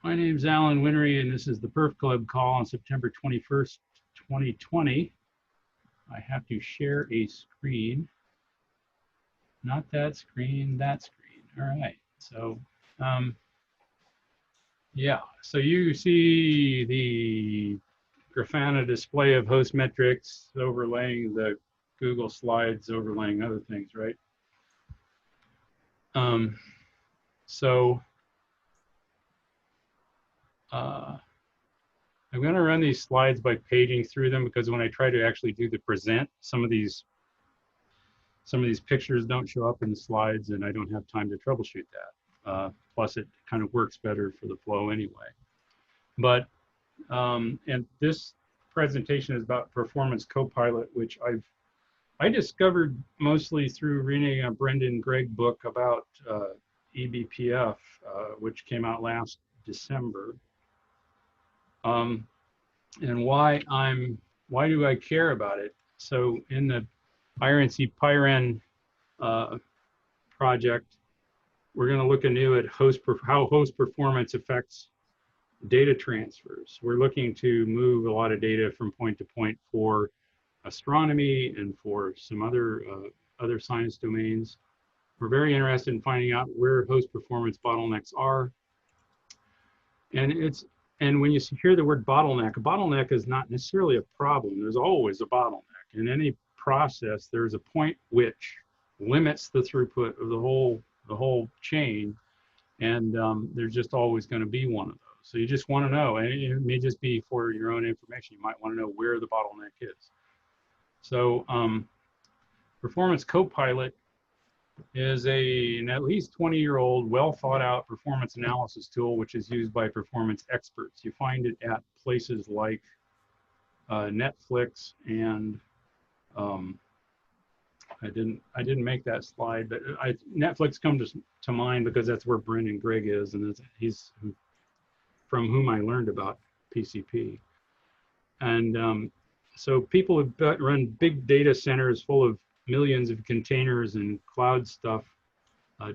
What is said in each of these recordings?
My name is Alan Winery, and this is the PerfClub call on September 21st, 2020. I have to share a screen. Not that screen, that screen. All right. Um, so you see the Grafana display of host metrics overlaying the Google Slides, overlaying other things, right? Um, so uh, I'm going to run these slides by paging through them because when I try to actually do the present, some of these pictures don't show up in the slides and I don't have time to troubleshoot that. Plus it kind of works better for the flow anyway. But, and this presentation is about Performance Copilot, which I discovered mostly through reading a Brendan Gregg book about eBPF, which came out last December. And why do I care about it? So in the IRNC PyRen project, we're going to look anew at how host performance affects data transfers. We're looking to move a lot of data from point to point for astronomy and for some other science domains. We're very interested in finding out where host performance bottlenecks are. And when you hear the word bottleneck, a bottleneck is not necessarily a problem. There's always a bottleneck. In any process, there's a point which limits the throughput of the whole chain, and there's just always going to be one of those. So you just want to know, and it may just be for your own information. You might want to know where the bottleneck is. So Performance Copilot is an at least 20-year-old, well thought out performance analysis tool, which is used by performance experts. You find it at places like Netflix and I didn't make that slide, but Netflix comes to mind because that's where Brendan Gregg is, and he's from whom I learned about PCP. And so people who run big data centers full of millions of containers and cloud stuff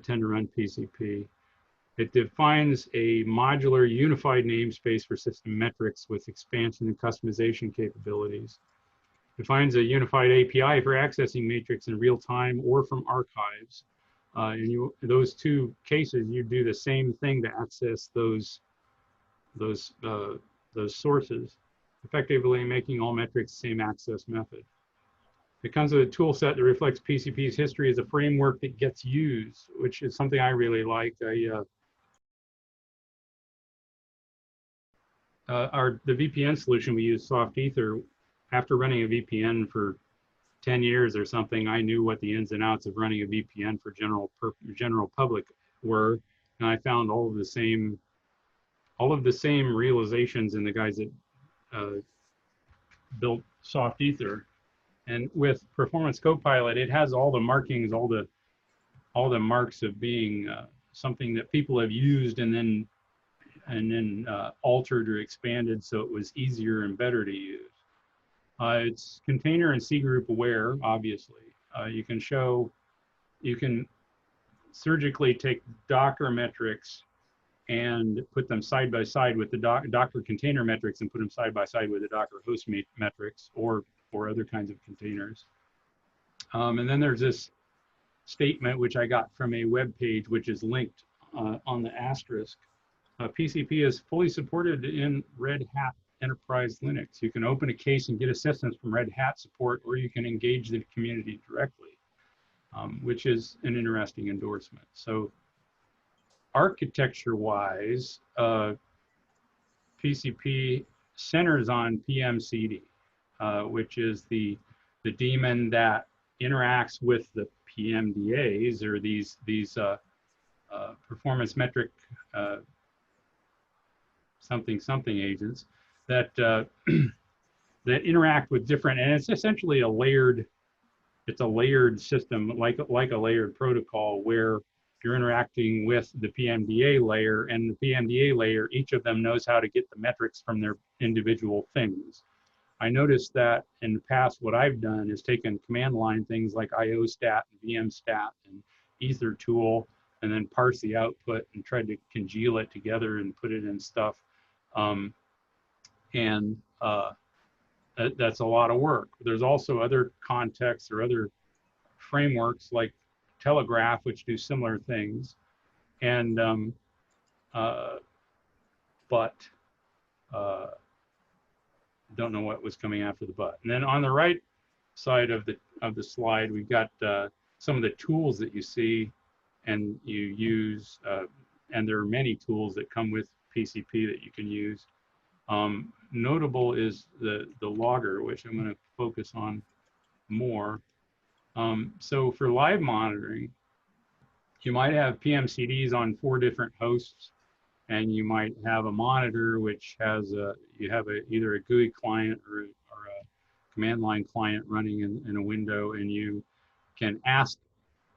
tend to run PCP. It defines a modular unified namespace for system metrics with expansion and customization capabilities. Defines a unified API for accessing matrix in real time or from archives. In those two cases, you do the same thing to access those sources, effectively making all metrics the same access method. It comes with a tool set that reflects PCP's history as a framework that gets used, which is something I really like. The VPN solution we use, Soft Ether, after running a VPN for 10 years or something, I knew what the ins and outs of running a VPN for general public were, and I found all of the same realizations in the guys that built Soft Ether. And with Performance Copilot, it has all the markings, all the marks of being something that people have used and then altered or expanded so it was easier and better to use. It's container and C group aware, obviously. You can surgically take Docker metrics and put them side by side with the Docker container metrics and put them side by side with the Docker host metrics or other kinds of containers. And then there's this statement which I got from a web page which is linked on the asterisk. PCP is fully supported in Red Hat Enterprise Linux. You can open a case and get assistance from Red Hat support, or you can engage the community directly, which is an interesting endorsement. So architecture-wise, PCP centers on PMCD, which is the daemon that interacts with the PMDAs, or these performance metric something agents that that interact with different, and it's essentially a layered system, like a layered protocol, where you're interacting with the PMDA layer, and the PMDA layer, each of them knows how to get the metrics from their individual things. I noticed that in the past, what I've done is taken command line things like IOstat and VMstat and ether tool and then parse the output and try to congeal it together and put it in stuff. Um, and that's a lot of work. There's also other contexts or other frameworks like Telegraph, which do similar things. And but don't know what was coming after the but. And then on the right side of the slide, we've got some of the tools that you see and you use, and there are many tools that come with PCP that you can use. Notable is the logger, which I'm going to focus on more. So for live monitoring, you might have PMCDs on 4 different hosts, and you might have a monitor which has either a GUI client or a command line client running in a window, and you can ask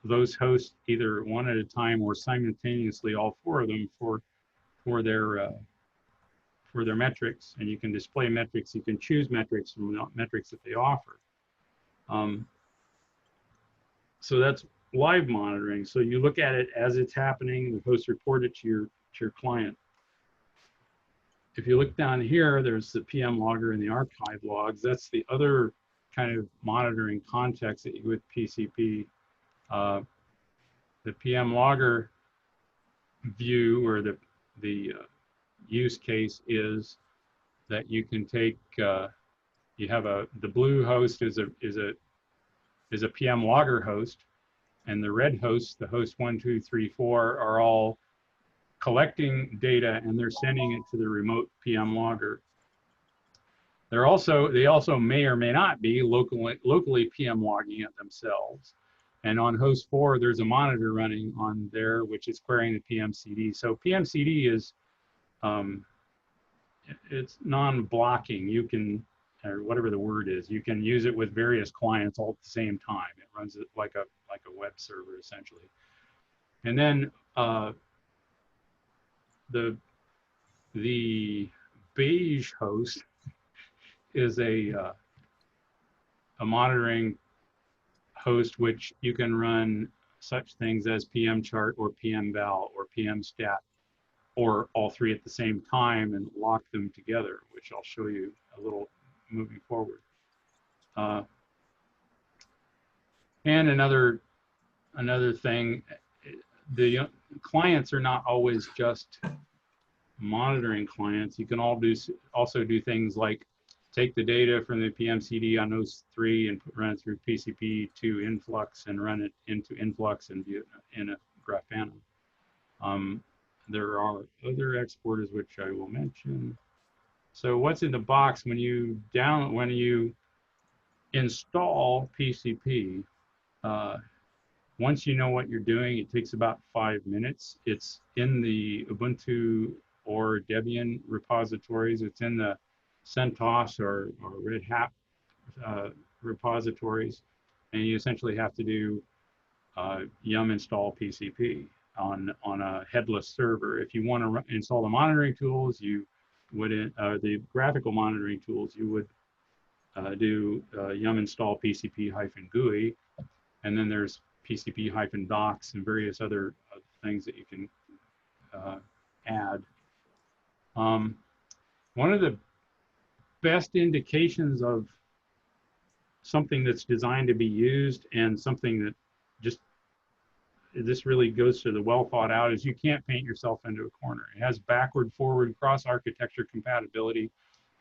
those hosts either one at a time or simultaneously all 4 of them for their metrics, and you can display metrics. You can choose metrics from the metrics that they offer. So that's live monitoring. So you look at it as it's happening. The host report it to your client. If you look down here, there's the PM logger and the archive logs. That's the other kind of monitoring context that you with PCP. The PM logger view, or the use case, is that you can take you have the blue host is a PM logger host, and the red host, the host 1, 2, 3, 4, are all collecting data, and they're sending it to the remote PM logger. They also may or may not be locally PM logging it themselves. And on host 4, there's a monitor running on there, which is querying the PMCD. So PMCD is it's non-blocking. You can, or whatever the word is, you can use it with various clients all at the same time. It runs it like a web server essentially. And then the beige host is a monitoring host which you can run such things as PMChart or PMVal or PMStat, or all 3 at the same time, and lock them together, which I'll show you a little moving forward. And another thing, the clients are not always just monitoring clients. You can also do things like take the data from the PMCD on host 3 and run it through PCP to Influx and run it into Influx and view it in a Grafana. There are other exporters which I will mention. So what's in the box when you install PCP? Once you know what you're doing, it takes about 5 minutes. It's in the Ubuntu or Debian repositories. It's in the CentOS or Red Hat repositories, and you essentially have to do yum install PCP on a headless server. If you want to install the monitoring tools, you would the graphical monitoring tools, you would do yum install PCP-GUI, and then there's PCP-docs and various other things that you can add. One of the best indications of something that's designed to be used, and something that this really goes to the well thought out, is you can't paint yourself into a corner. It has backward, forward, cross-architecture compatibility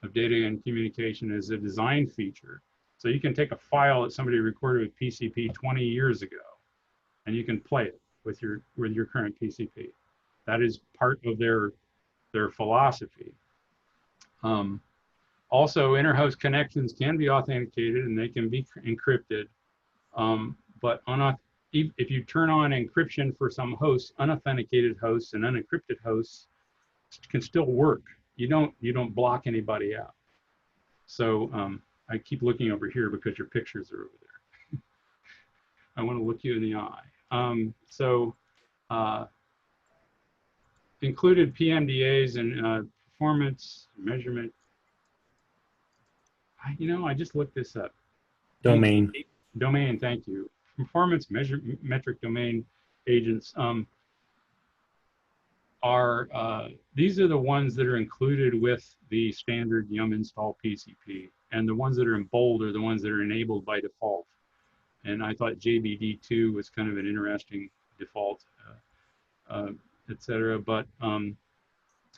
of data and communication as a design feature. So you can take a file that somebody recorded with PCP 20 years ago, and you can play it with your current PCP. That is part of their philosophy. Also, inter-host connections can be authenticated and they can be encrypted, but if you turn on encryption for some hosts, unauthenticated hosts and unencrypted hosts can still work. You don't block anybody out. So I keep looking over here because your pictures are over there. I want to look you in the eye. Included PMDAs and performance measurement. I just looked this up. Domain. Domain, thank you. Performance metric domain agents. are, these are the ones that are included with the standard yum install PCP. And the ones that are in bold are the ones that are enabled by default. And I thought JBD2 was kind of an interesting default, etc. But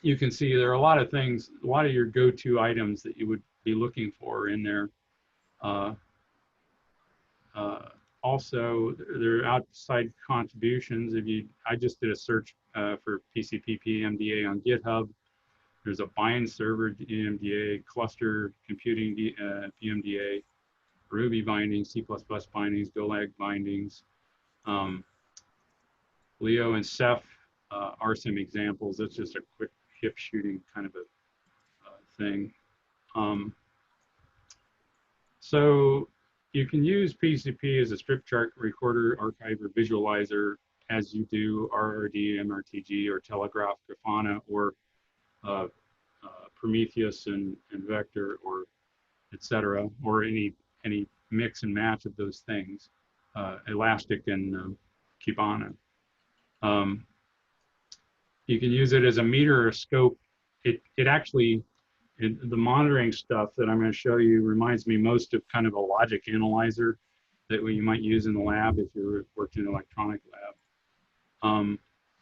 you can see there are a lot of things, a lot of your go-to items that you would be looking for in there. Also, there are outside contributions. I just did a search for PCP PMDA on GitHub. There's a bind server PMDA, cluster computing PMDA, Ruby bindings, C++ bindings, Golang bindings. Leo and Ceph are some examples. That's just a quick hip shooting kind of a thing. So you can use PCP as a strip chart recorder, archiver, visualizer, as you do RRD, MRTG, or Telegraph, Grafana, or Prometheus and Vector, or etc., or any mix and match of those things, Elastic and Kibana. You can use it as a meter or scope. It actually, the monitoring stuff that I'm going to show you reminds me most of kind of a logic analyzer that you might use in the lab if you're working in an electronic lab.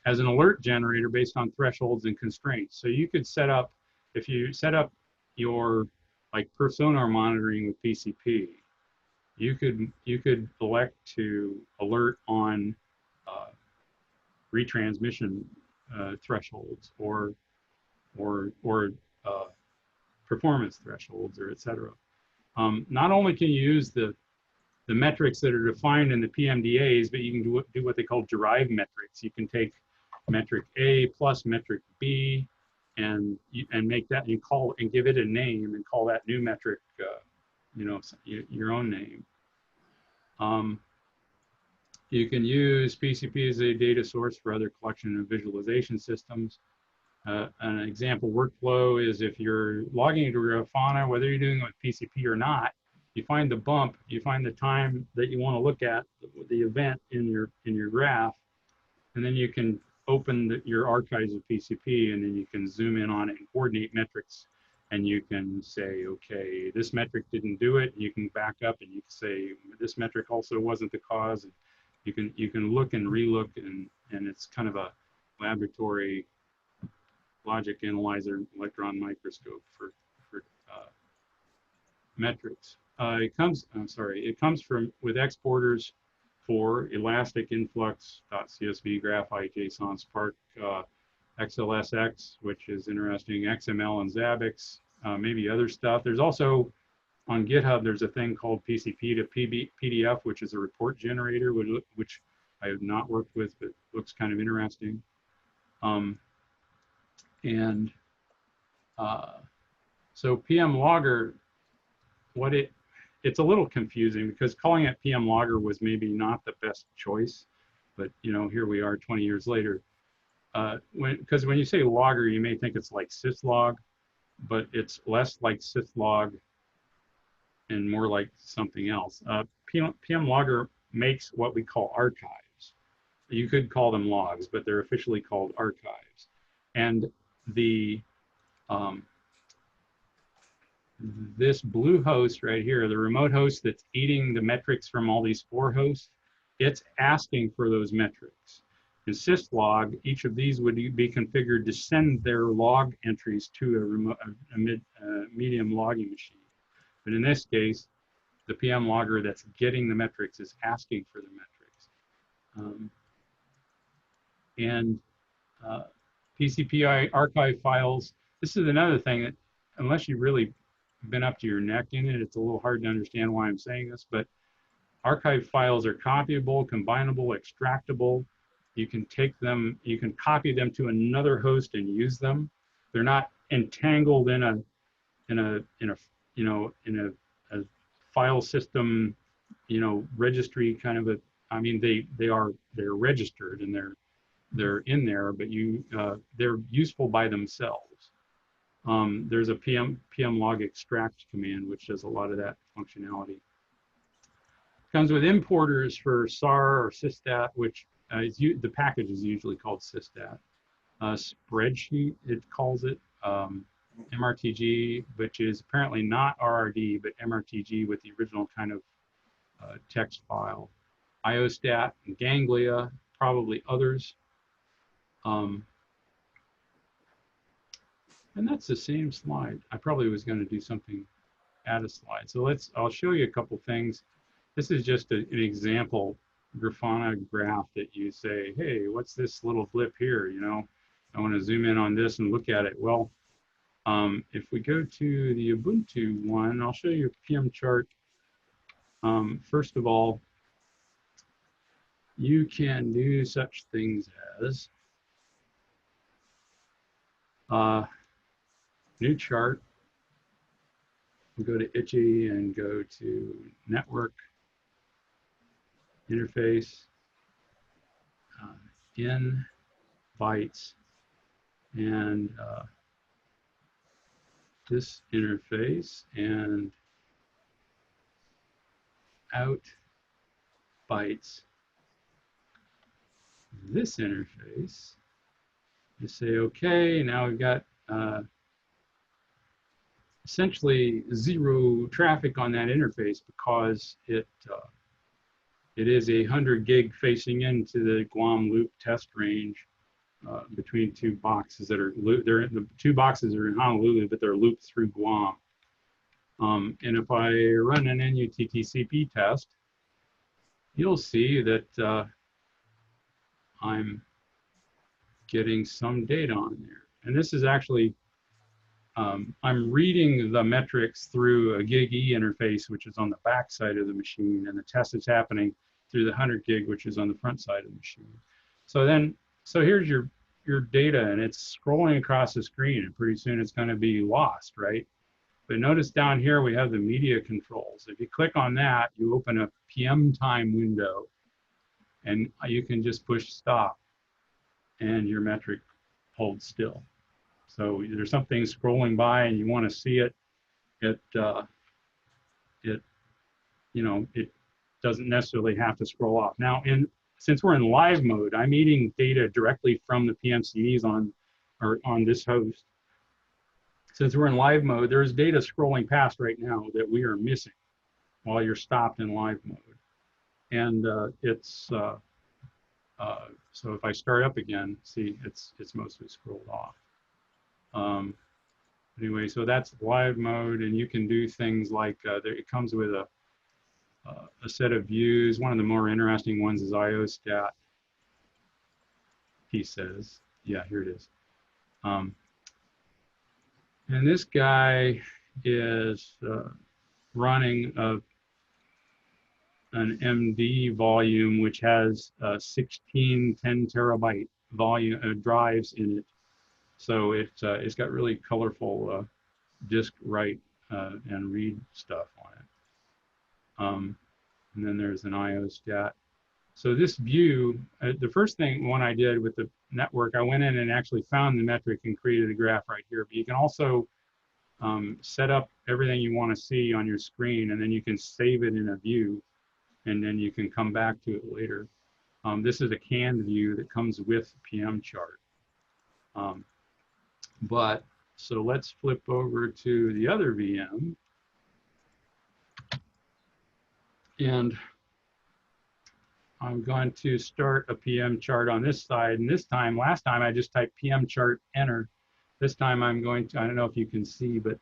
As an alert generator based on thresholds and constraints. So you could set up, if you set up your like sonar monitoring with PCP, you could elect to alert on retransmission thresholds or performance thresholds, or etc. Not only can you use the metrics that are defined in the PMDAs, but you can do what they call derived metrics. You can take metric A plus metric B and make that, and call and give it a name and call that new metric your own name. You can use PCP as a data source for other collection and visualization systems. An example workflow is if you're logging into Grafana, whether you're doing it with PCP or not, you find the bump, you find the time that you want to look at the event in your graph, and then you can open your archives of PCP, and then you can zoom in on it and coordinate metrics, and you can say, okay, this metric didn't do it. You can back up and you can say this metric also wasn't the cause. And you can look and relook, and it's kind of a laboratory logic analyzer electron microscope for metrics. It comes from with exporters for Elastic, Influx, .csv, Graphite, JSON, Spark, XLSX, which is interesting, XML and Zabbix, maybe other stuff. There's also on GitHub, there's a thing called PCP to PDF, which is a report generator, which I have not worked with, but looks kind of interesting. So PM Logger, it's a little confusing because calling it PM Logger was maybe not the best choice, but here we are 20 years later. Because when you say logger, you may think it's like syslog, but it's less like syslog and more like something else. PM Logger makes what we call archives. You could call them logs, but they're officially called archives. And this blue host right here, the remote host that's eating the metrics from all these 4 hosts, it's asking for those metrics. In syslog, each of these would be configured to send their log entries to a medium logging machine. But in this case, the PM Logger that's getting the metrics is asking for the metrics. PCP archive files, this is another thing that, unless you've really been up to your neck in it, it's a little hard to understand why I'm saying this, but archive files are copyable, combinable, extractable. You can take them, you can copy them to another host and use them. They're not entangled in a file system, registry kind of a. I mean, they're registered and they're in there, but they're useful by themselves. There's a PM log extract command which does a lot of that functionality. Comes with importers for SAR or systat, which the package is usually called systat. spreadsheet, it calls it, MRTG, which is apparently not RRD, but MRTG with the original kind of text file. IOStat, and Ganglia, probably others. And that's the same slide. I probably was going to do something, add a slide. So I'll show you a couple things. This is just an example Grafana graph that you say, hey, what's this little blip here? You know, I want to zoom in on this and look at it. Well, if we go to the Ubuntu one, I'll show you a PM chart. First of all, you can do such things as new chart. We'll go to Itchy and go to network, interface, in bytes, and this interface, and out bytes this interface. You say, okay, now we've got essentially zero traffic on that interface because it is 100 gig facing into the Guam loop test range between two boxes that are the two boxes are in Honolulu, but they're looped through Guam. And if I run an NUTTCP test, you'll see that I'm getting some data on there. And this is actually, I'm reading the metrics through a GigE interface, which is on the back side of the machine, and the test is happening through the 100 gig, which is on the front side of the machine. So here's your data, and it's scrolling across the screen, and pretty soon it's going to be lost, right? But notice down here we have the media controls. If you click on that, you open a PM time window, and you can just push stop, and your metric holds still. So there's something scrolling by, and you want to see it. It doesn't necessarily have to scroll off. Now, since we're in live mode, I'm eating data directly from the PMCs on this host. Since we're in live mode, there's data scrolling past right now that we are missing while you're stopped in live mode. And so if I start up again, see, it's mostly scrolled off. Anyway, so that's live mode, and you can do things like it comes with a set of views. One of the more interesting ones is IOStat. He says, yeah, here it is. And this guy is running an MD volume which has 16 10 terabyte volume drives in it. So it's got really colorful disk write and read stuff on it. And then there's an IOStat. So this view, the first one I did with the network, I went in and actually found the metric and created a graph right here. But you can also set up everything you want to see on your screen, and then you can save it in a view, and then you can come back to it later. This is a canned view that comes with PM chart. So let's flip over to the other VM. And I'm going to start a PM chart on this side. And last time I just typed PM chart, enter. This time I'm going to, I don't know if you can see, but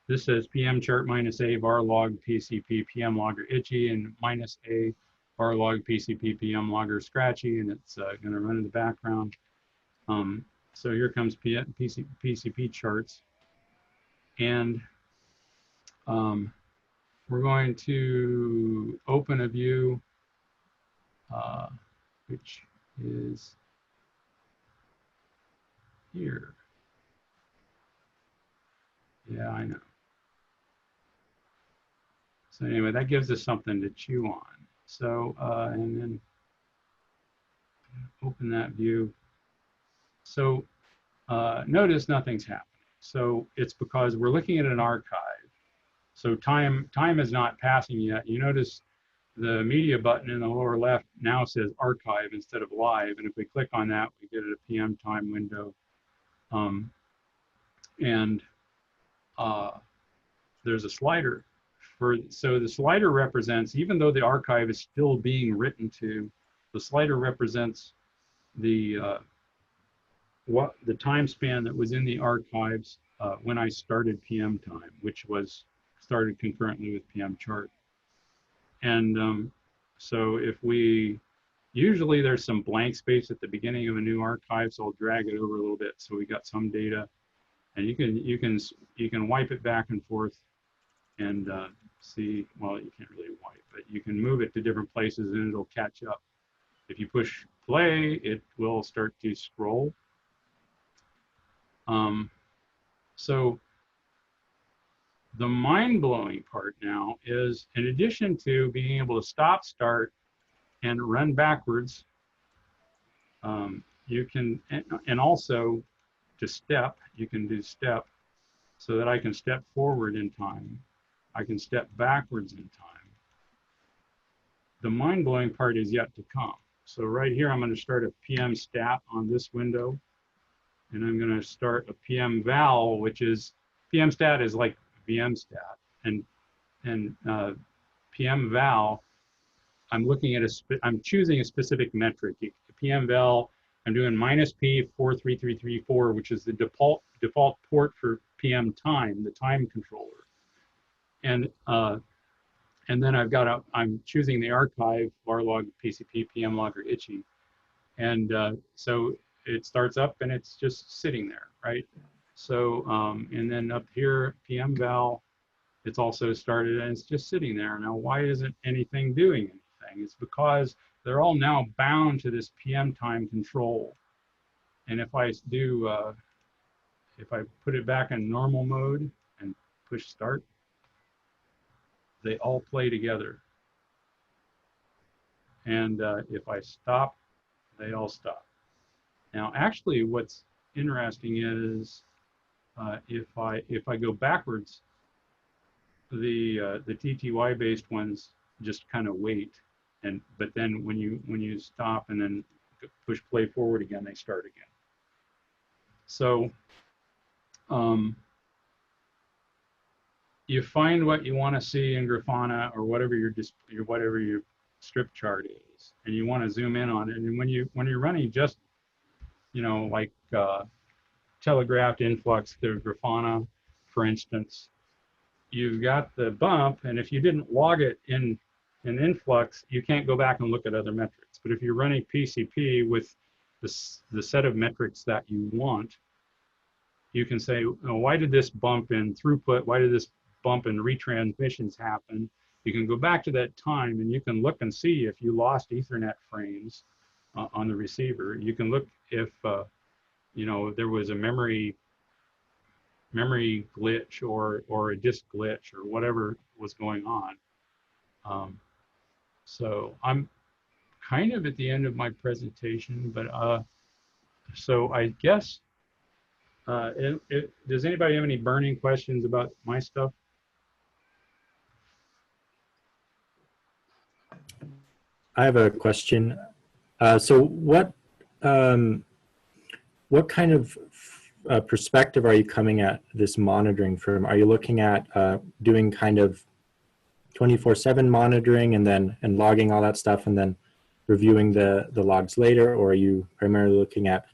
this says PM chart -A var log PCP PM logger itchy, and -A var log PCP PM logger scratchy, and it's going to run in the background. So here comes PCP charts. And we're going to open a view, which is here. Yeah, I know. So anyway, that gives us something to chew on. So, and then open that view. So notice nothing's happening. So it's because we're looking at an archive. So time is not passing yet. You notice the media button in the lower left now says archive instead of live. And if we click on that, we get a PM time window. Um, and there's a slider so the slider represents, even though the archive is still being written to, the slider represents the what the time span that was in the archives when I started PM time, which was started concurrently with PM chart. And so if we, usually there's some blank space at the beginning of a new archive, so I'll drag it over a little bit so we got some data, and you can wipe it back and forth and see, well, you can't really wipe, but you can move it to different places and it'll catch up. If you push play, it will start to scroll. So the mind-blowing part now is, in addition to being able to stop, start, and run backwards, you can, and also to step, you can do step, so that I can step forward in time. I can step backwards in time. The mind-blowing part is yet to come. So right here, I'm going to start a PM stat on this window, and I'm going to start a PM val, which is, PM stat is like VM stat, and PM val, I'm looking at I'm choosing a specific metric. PM val, I'm doing -P43334, which is the default port for PM time, the time controller. And then I'm choosing the archive, varlog, PCP, PM log, or itchy. And so it starts up and it's just sitting there, right? So, and then up here, PM val, it's also started and it's just sitting there. Now, why isn't anything doing anything? It's because they're all now bound to this PM time control. And if I do, if I put it back in normal mode and push start, they all play together. And if I stop, they all stop. Now, actually, what's interesting is if I go backwards, the TTY based ones just kind of wait, but then when you stop and then push play forward again, they start again. So you find what you want to see in Grafana or whatever your strip chart is, and you want to zoom in on it. And when you're running just, like telegraphed influx through Grafana, for instance, you've got the bump, and if you didn't log it in influx, you can't go back and look at other metrics. But if you're running PCP with the set of metrics that you want, you can say, why did this bump in throughput? Why did this bump in retransmissions happen? You can go back to that time and you can look and see if you lost Ethernet frames on the receiver. You can look if there was a memory glitch or a disk glitch or whatever was going on. So I'm kind of at the end of my presentation, but so I guess, does anybody have any burning questions about my stuff? I have a question. So what kind of perspective are you coming at this monitoring from? Are you looking at doing kind of 24/7 monitoring and logging all that stuff and then reviewing the logs later, or are you primarily looking at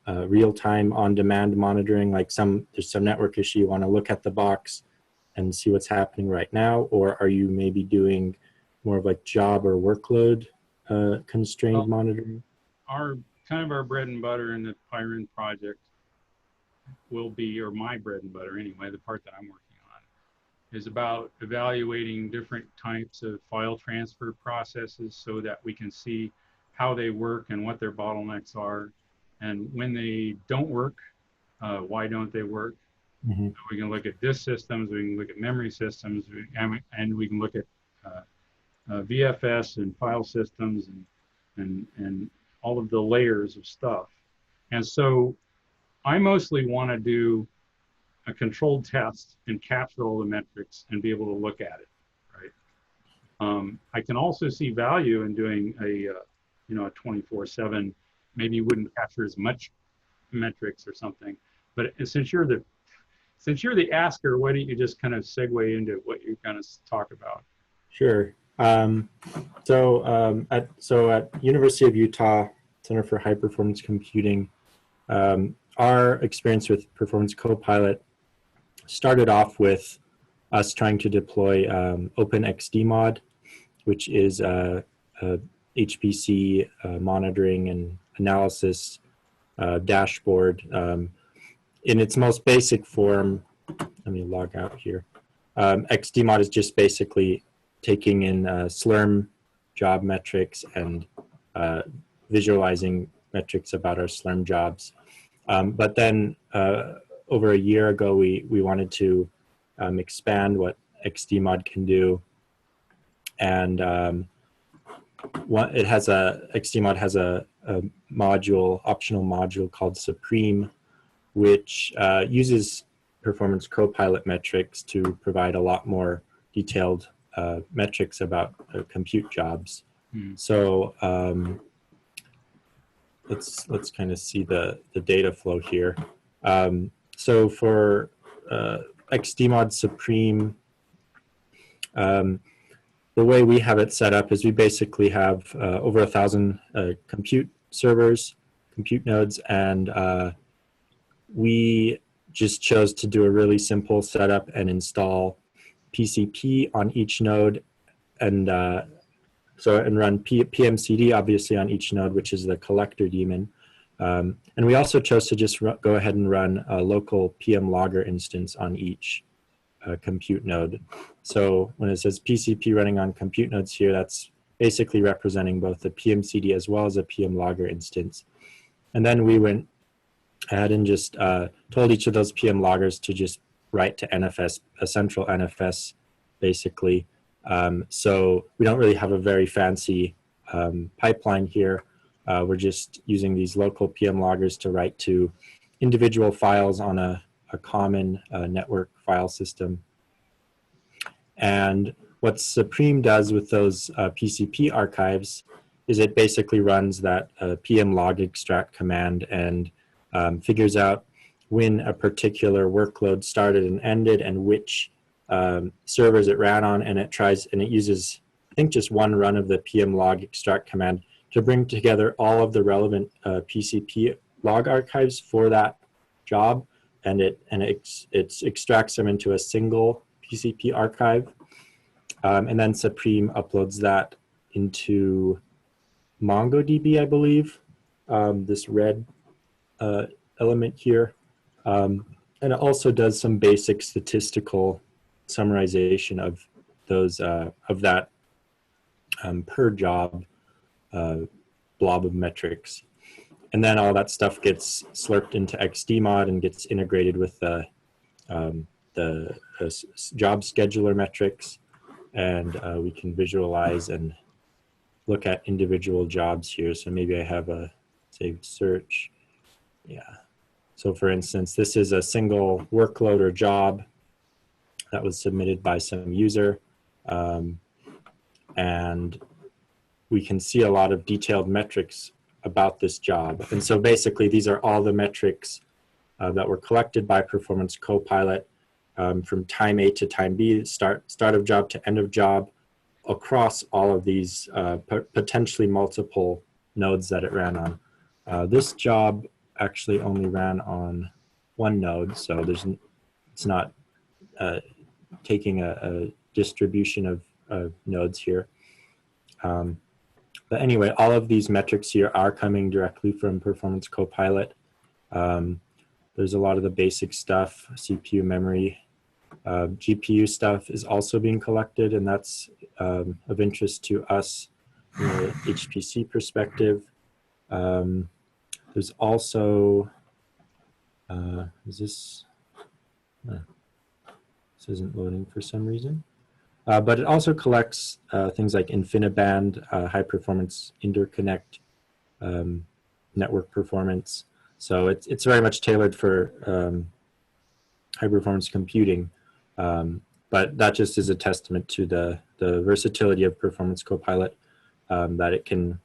real-time on-demand monitoring, like there's some network issue, you want to look at the box and see what's happening right now, or are you maybe doing more of like job or workload constrained monitoring? Our bread and butter in the Pyrin project will be, or my bread and butter anyway, the part that I'm working on, is about evaluating different types of file transfer processes so that we can see how they work and what their bottlenecks are. And when they don't work, why don't they work? Mm-hmm. We can look at disk systems, we can look at memory systems, and we can look at VFS and file systems and all of the layers of stuff. And so I mostly want to do a controlled test and capture all the metrics and be able to look at it, right? I can also see value in doing a 24/7, maybe you wouldn't capture as much metrics or something. But since you're the asker, why don't you just kind of segue into what you're going to talk about? Sure. At University of Utah Center for High Performance Computing, our experience with Performance Copilot started off with us trying to deploy OpenXDMod, which is a HPC monitoring and analysis dashboard. In its most basic form, let me log out here. XDMod is just basically taking in Slurm job metrics and visualizing metrics about our Slurm jobs. But then over a year ago, we wanted to expand what XDMod can do. And XDMod has a optional module called Supreme, which uses Performance Copilot metrics to provide a lot more detailed metrics about compute jobs. So let's kind of see the data flow here. So for XDMod Supreme, the way we have it set up is we basically have over 1,000 compute servers, compute nodes, and we just chose to do a really simple setup and install PCP on each node, and run PMCD obviously on each node, which is the collector daemon. And we also chose to just go ahead and run a local PM logger instance on each compute node. So when it says PCP running on compute nodes here, that's basically representing both the PMCD as well as a PM logger instance. And then we went ahead and just told each of those PM loggers to just write to NFS, a central NFS, basically. So we don't really have a very fancy pipeline here. We're just using these local PM loggers to write to individual files on a common network file system. And what Supreme does with those PCP archives is it basically runs that PM log extract command and figures out when a particular workload started and ended and which servers it ran on, and it uses, I think, just one run of the PM log extract command to bring together all of the relevant PCP log archives for that job, and it extracts them into a single PCP archive, and then Supreme uploads that into MongoDB, I believe, this red element here, and it also does some basic statistical summarization of those of that per job blob of metrics. And then all that stuff gets slurped into XDMod and gets integrated with the job scheduler metrics, and we can visualize and look at individual jobs here. So maybe I have a saved search. Yeah. So for instance, this is a single workload or job that was submitted by some user. And we can see a lot of detailed metrics about this job. And so basically, these are all the metrics that were collected by Performance Copilot from time A to time B, start of job to end of job, across all of these potentially multiple nodes that it ran on. This job actually only ran on one node, so it's not taking a distribution of nodes here. But anyway, all of these metrics here are coming directly from Performance Copilot. There's a lot of the basic stuff, CPU memory, GPU stuff is also being collected, and that's of interest to us from the HPC perspective. There's also, this isn't loading for some reason. But it also collects things like InfiniBand, high performance interconnect, network performance. So it's very much tailored for high performance computing. But that just is a testament to the versatility of Performance Copilot, that it can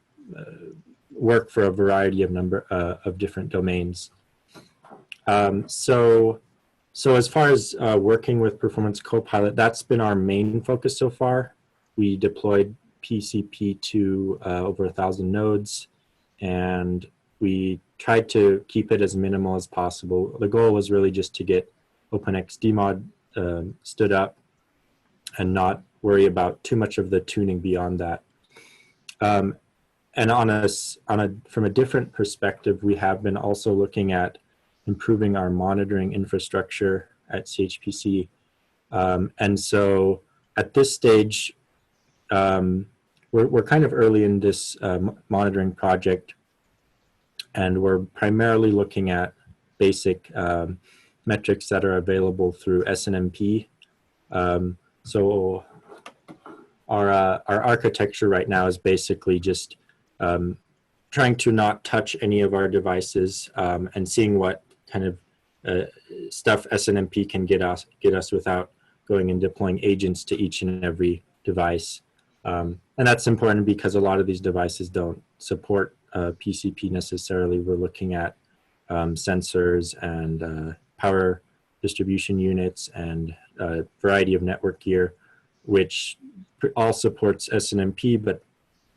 work for a variety of different domains. So as far as working with Performance Copilot, that's been our main focus so far. We deployed PCP to over 1,000 nodes, and we tried to keep it as minimal as possible. The goal was really just to get OpenXDMod stood up and not worry about too much of the tuning beyond that. And from a different perspective, we have been also looking at improving our monitoring infrastructure at CHPC. And so at this stage, we're kind of early in this monitoring project, and we're primarily looking at basic metrics that are available through SNMP. So our architecture right now is basically just trying to not touch any of our devices and seeing what kind of stuff SNMP can get us without going and deploying agents to each and every device. And that's important because a lot of these devices don't support PCP necessarily. We're looking at sensors and power distribution units and a variety of network gear, which all supports SNMP, but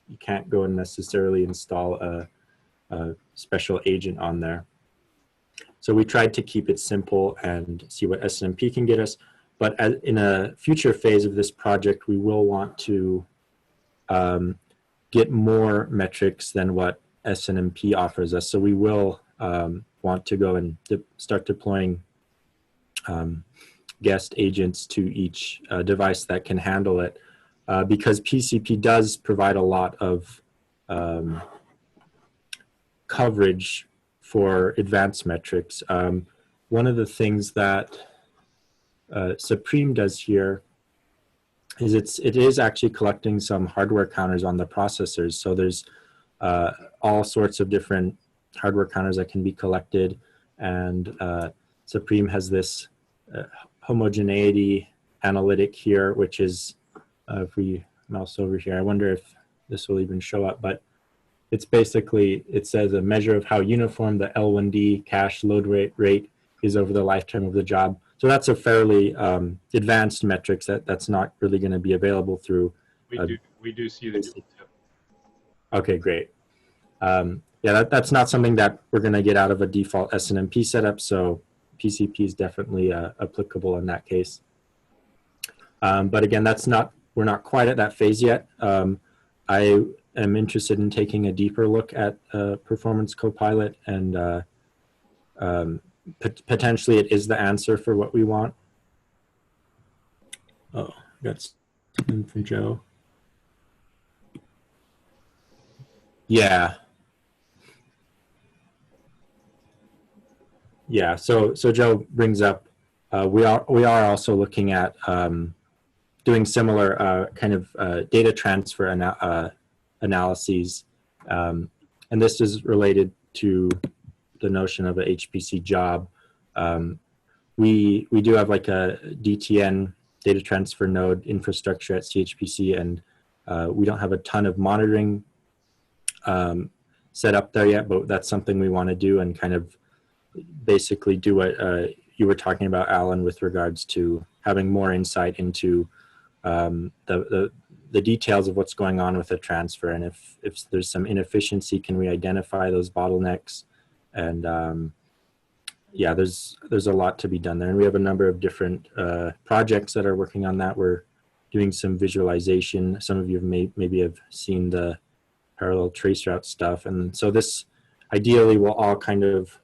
you can't go and necessarily install a special agent on there. So we tried to keep it simple and see what SNMP can get us. But in a future phase of this project, we will want to get more metrics than what SNMP offers us. So we will want to go and start deploying guest agents to each device that can handle it, because PCP does provide a lot of coverage for advanced metrics. One of the things that Supreme does here is it is actually collecting some hardware counters on the processors. So there's all sorts of different hardware counters that can be collected, and Supreme has this homogeneity analytic here, which is, if we mouse over here, I wonder if this will even show up, but it's basically, it says a measure of how uniform the L1D cache load rate is over the lifetime of the job. So that's a fairly advanced metrics that's not really going to be available through. We do see the tip. Okay, great. Yeah, that's not something that we're going to get out of a default SNMP setup. So PCP is definitely applicable in that case. But again, we're not quite at that phase yet. I am interested in taking a deeper look at Performance Copilot, and potentially it is the answer for what we want. Oh, got something from Joe. Yeah. Yeah, so Joe brings up, we are also looking at doing similar kind of data transfer analyses, and this is related to the notion of a HPC job. We do have like a DTN data transfer node infrastructure at CHPC, and we don't have a ton of monitoring set up there yet, but that's something we want to do and kind of basically do what you were talking about, Alan, with regards to having more insight into the details of what's going on with a transfer, and if there's some inefficiency, can we identify those bottlenecks? And yeah, there's a lot to be done there, and we have a number of different projects that are working on that. We're doing some visualization. Some of you maybe have seen the parallel traceroute stuff, and so this ideally will all kind of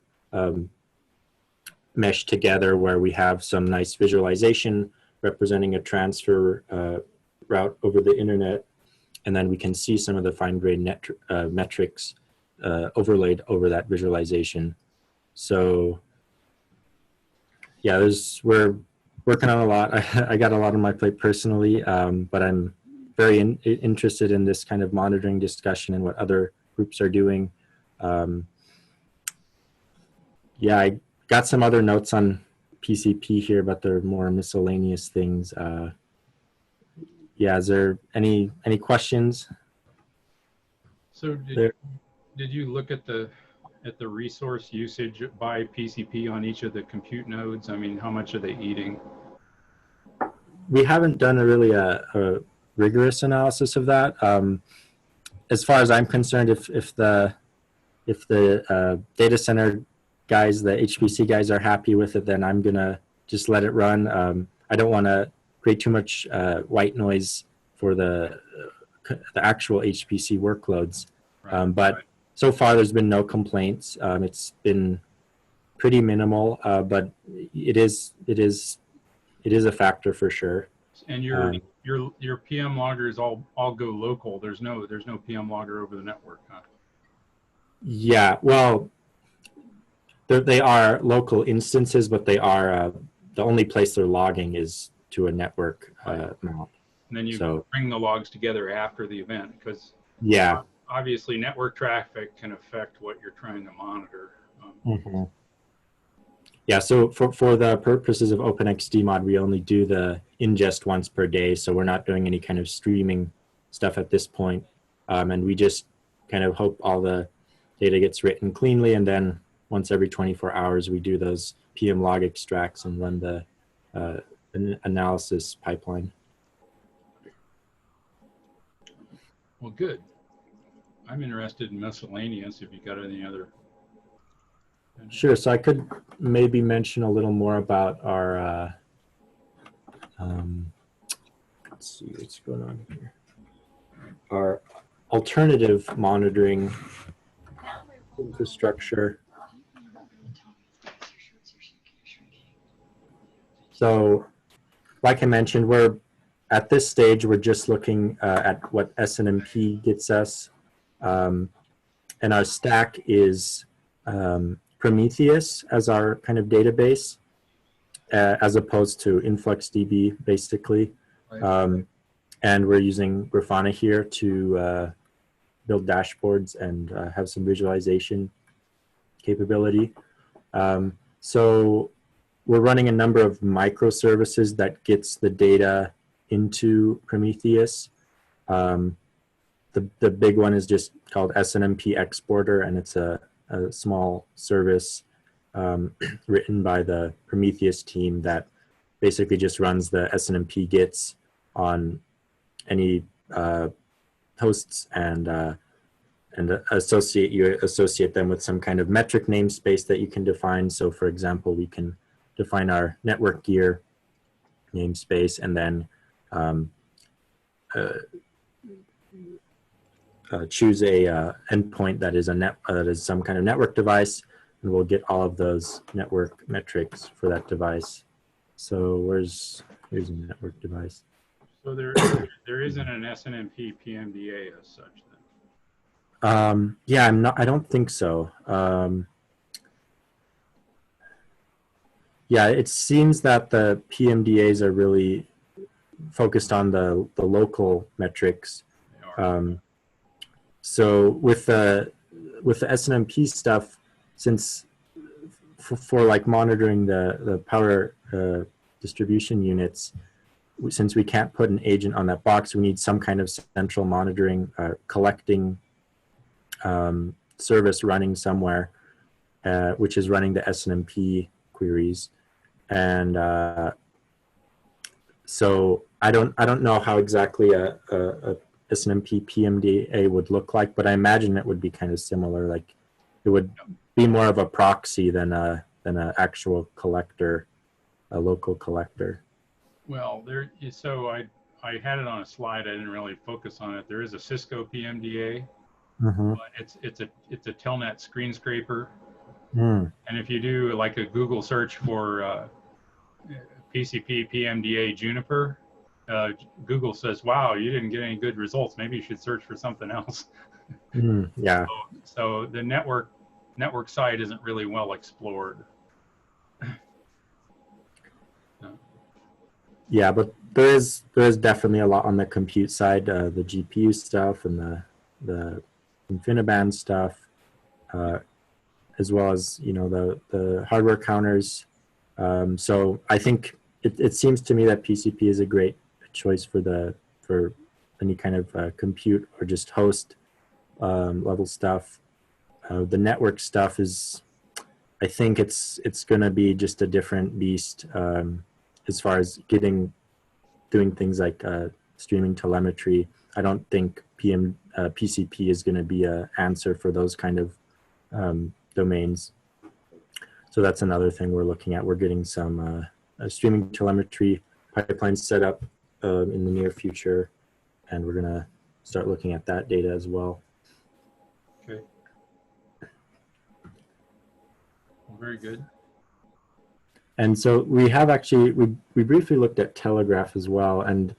mesh together where we have some nice visualization representing a transfer route over the internet, and then we can see some of the fine-grained metrics overlaid over that visualization. So yeah, we're working on a lot. I got a lot on my plate personally, but I'm very interested in this kind of monitoring discussion and what other groups are doing. Yeah, I got some other notes on PCP here, but they're more miscellaneous things. Yeah, is there any questions? So did you look at the at the resource usage by PCP on each of the compute nodes? I mean, how much are they eating? We haven't done a rigorous analysis of that. As far as I'm concerned, if the data center guys, the HPC guys are happy with it, then I'm gonna just let it run. I don't want to create too much white noise for the actual HPC workloads. Right. But so far, there's been no complaints. It's been pretty minimal, but it is a factor for sure. And your PM loggers all go local. There's no PM logger over the network, huh? Yeah, well, they are local instances, but they are the only place they're logging is to a network mount. And then you bring the logs together after the event, because yeah, obviously network traffic can affect what you're trying to monitor. Yeah, so for the purposes of OpenXDMod, we only do the ingest once per day, so we're not doing any kind of streaming stuff at this point. And we just kind of hope all the data gets written cleanly, and then once every 24 hours, we do those PM log extracts and run the analysis pipeline. Well, good. I'm interested in miscellaneous if you got any other. Sure. So I could maybe mention a little more about our, let's see what's going on here. Our alternative monitoring infrastructure. So like I mentioned, we're at this stage, we're just looking at what SNMP gets us. And our stack is Prometheus as our kind of database, as opposed to InfluxDB, basically. Right. And we're using Grafana here to build dashboards and have some visualization capability. So we're running a number of microservices that gets the data into Prometheus. The big one is just called SNMP Exporter, and it's a small service written by the Prometheus team that basically just runs the SNMP gets on any hosts and associate them with some kind of metric namespace that you can define. So for example, we can define our network gear namespace and then choose a endpoint that is that is some kind of network device, and we'll get all of those network metrics for that device. So here's a network device. So there isn't an SNMP PMDA as such then? Yeah, I don't think so. Yeah, it seems that the PMDAs are really focused on the local metrics. So with the SNMP stuff, since for like monitoring the power distribution units, since we can't put an agent on that box, we need some kind of central monitoring collecting service running somewhere, which is running the SNMP queries. And so I don't know how exactly a SNMP PMDA would look like, but I imagine it would be kind of similar. Like it would be more of a proxy than an actual collector, a local collector. Well, so I had it on a slide. I didn't really focus on it. There is a Cisco PMDA, but it's a Telnet screen scraper. And if you do like a Google search for PCP PMDA Juniper, Google says, "Wow, you didn't get any good results. Maybe you should search for something else." Yeah. So the network side isn't really well explored. Yeah, but there is definitely a lot on the compute side, the GPU stuff and the InfiniBand stuff, as well as the hardware counters. So I think it seems to me that PCP is a great choice for any kind of compute or just host level stuff. The network stuff is, I think it's going to be just a different beast as far as doing things like streaming telemetry. I don't think PCP is going to be an answer for those kind of domains. So that's another thing we're looking at. We're getting some streaming telemetry pipelines set up in the near future, and we're going to start looking at that data as well. Okay. Well, very good. And so we have actually, we briefly looked at Telegraph as well. And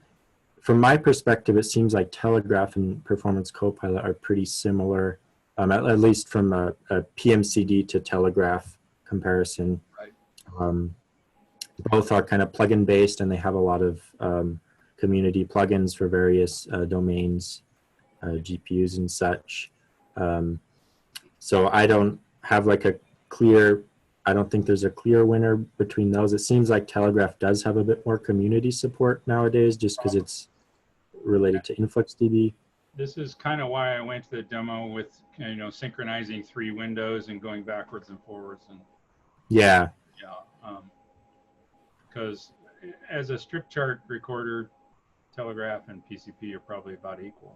from my perspective, it seems like Telegraph and Performance Copilot are pretty similar, at least from a PMCD to Telegraph comparison. Right. Both are kind of plugin based, and they have a lot of community plugins for various domains, GPUs and such. So I don't have like a clear, I don't think there's a clear winner between those. It seems like Telegraph does have a bit more community support nowadays just because it's related to InfluxDB. This is kind of why I went to the demo with, synchronizing 3 windows and going backwards and forwards. And yeah. Because as a strip chart recorder, Telegraph and PCP are probably about equal.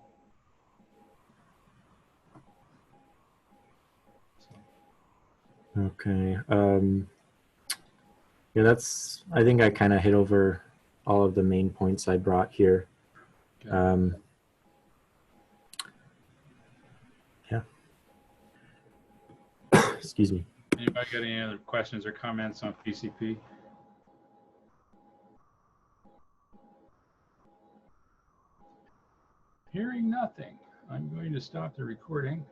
Okay. Yeah, I think I kind of hit over all of the main points I brought here. Okay. Yeah. Excuse me. Anybody got any other questions or comments on PCP? Hearing nothing, I'm going to stop the recording.